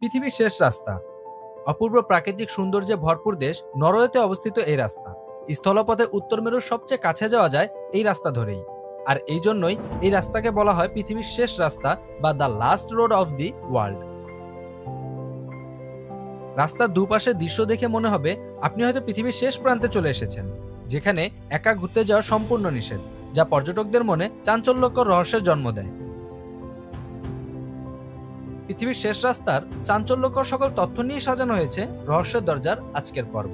পৃথিবীর শেষ রাস্তা। অপূর্ব প্রাকৃতিক সৌন্দর্যে ভরপুর দেশ নরওয়েতে অবস্থিত এই রাস্তা। স্থলপথে উত্তর মেরুর সবচেয়ে কাছে যাওয়া যায় এই রাস্তা ধরেই। আর এই জন্যই এই রাস্তাকে বলা হয় পৃথিবীর শেষ রাস্তা বা the last road of the world. রাস্তার দুপাশের দৃশ্য দেখে মনে হবে আপনি হয়তো পৃথিবীর শেষ প্রান্তে চলে এসেছেন, যেখানে একা ঘুরতে যাওয়া সম্পূর্ণ নিষেধ, যা পর্যটকদের মনে চাঞ্চল্যকর রহস্যের জন্ম দেয়। পৃথিবীর শেষ রাস্তার চাঞ্চল্যকর সকল তথ্য নিয়ে সাজানো হয়েছে রহস্যের দরজার আজকের পর্ব।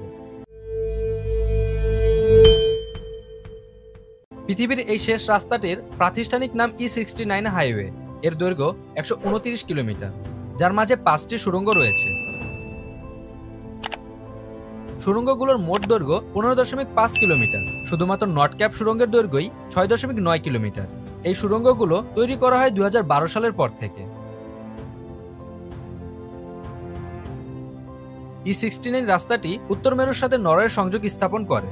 পৃথিবীর এই শেষ রাস্তাটির প্রাতিষ্ঠানিক নাম E69 হাইওয়ে। এর দৈর্ঘ্য 129 কিলোমিটার, যার মাঝে 5টি সুড়ঙ্গ রয়েছে। সুড়ঙ্গগুলোর মোট দৈর্ঘ্য 15.5 কিলোমিটার। শুধুমাত্র নর্থ ক্যাপ সুড়ঙ্গের দৈর্ঘ্যই 6.9 কিলোমিটার। এই সুড়ঙ্গগুলো তৈরি করা হয় 2012 সালের পর থেকে। E69 রাস্তাটি উত্তর মেরুর সাথে নরওয়ের সংযোগ স্থাপন করে।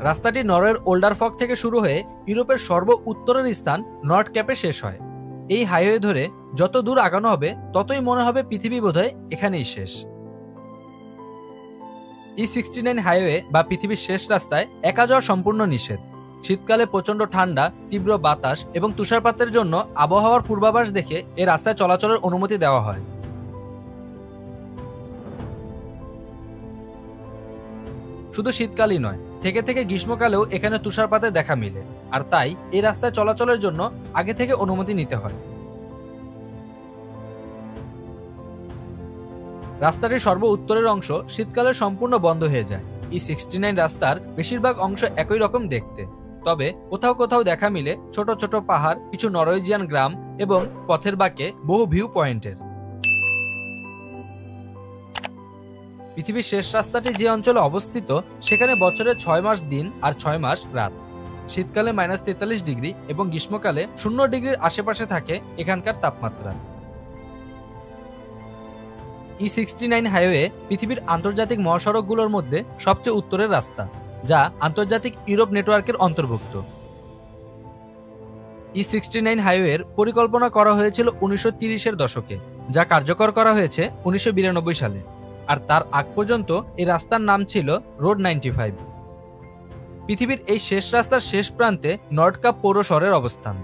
রাস্তাটি নরওয়ের ওল্ডার ফক থেকে শুরু হয়ে ইউরোপের সর্ব উত্তরের স্থান নর্থ ক্যাপে শেষ হয়। এই হাইওয়ে ধরে যত দূর আগানো হবে ততই মনে হবে পৃথিবী বোধহয় এখানেই শেষ। E69 হাইওয়ে বা পৃথিবীর শেষ রাস্তায় একা যাওয়া সম্পূর্ণ নিষেধ। শীতকালে প্রচণ্ড ঠান্ডা, তীব্র বাতাস এবং তুষারপাতের জন্য আবহাওয়ার পূর্বাভাস দেখে এই রাস্তায় চলাচলের অনুমতি দেওয়া হয়। শুধু শীতকালই নয়, থেকে থেকে গ্রীষ্মকালেও এখানে তুষারপাতের দেখা মিলে, আর তাই এই রাস্তায় চলাচলের জন্য আগে থেকে অনুমতি নিতে হয়। রাস্তাটির সর্ব উত্তরের অংশ শীতকালে সম্পূর্ণ বন্ধ হয়ে যায়। E69 রাস্তার বেশিরভাগ অংশ একই রকম দেখতে, তবে কোথাও কোথাও দেখা মিলে ছোট ছোট পাহাড়, কিছু নরওয়েজিয়ান গ্রাম এবং পথের বাঁকে বহু ভিউ পয়েন্টের। পৃথিবীর শেষ রাস্তাটি যে অঞ্চলে অবস্থিত সেখানে বছরে 6 মাস দিন আর 6 মাস রাত। শীতকালে -43 ডিগ্রি এবং গ্রীষ্মকালে 0 ডিগ্রির আশেপাশে থাকে এখানকার তাপমাত্রা। E69 হাইওয়ে পৃথিবীর আন্তর্জাতিক মহাসড়কগুলোর মধ্যে সবচেয়ে উত্তরের রাস্তা, যা আন্তর্জাতিক ইউরোপ নেটওয়ার্কের অন্তর্ভুক্ত। E69 হাইওয়ের পরিকল্পনা করা হয়েছিল 1930-এর দশকে, যা কার্যকর করা হয়েছে 1992 সালে। আর তার আগ পর্যন্ত এই রাস্তার নাম ছিল রোড 95। পৃথিবীর এই শেষ রাস্তার শেষ প্রান্তে নর্থ ক্যাপ পৌর শহরের অবস্থান।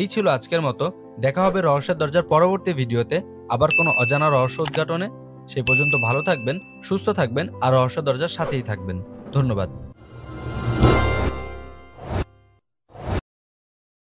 এই ছিল আজকের মতো। দেখা হবে রহস্যের দরজার পরবর্তী ভিডিওতে আবার কোনো অজানা রহস্য উদ্ঘাটনে। সে পর্যন্ত ভালো থাকবেন, সুস্থ থাকবেন আর রহস্য দরজার সাথেই থাকবেন। ধন্যবাদ।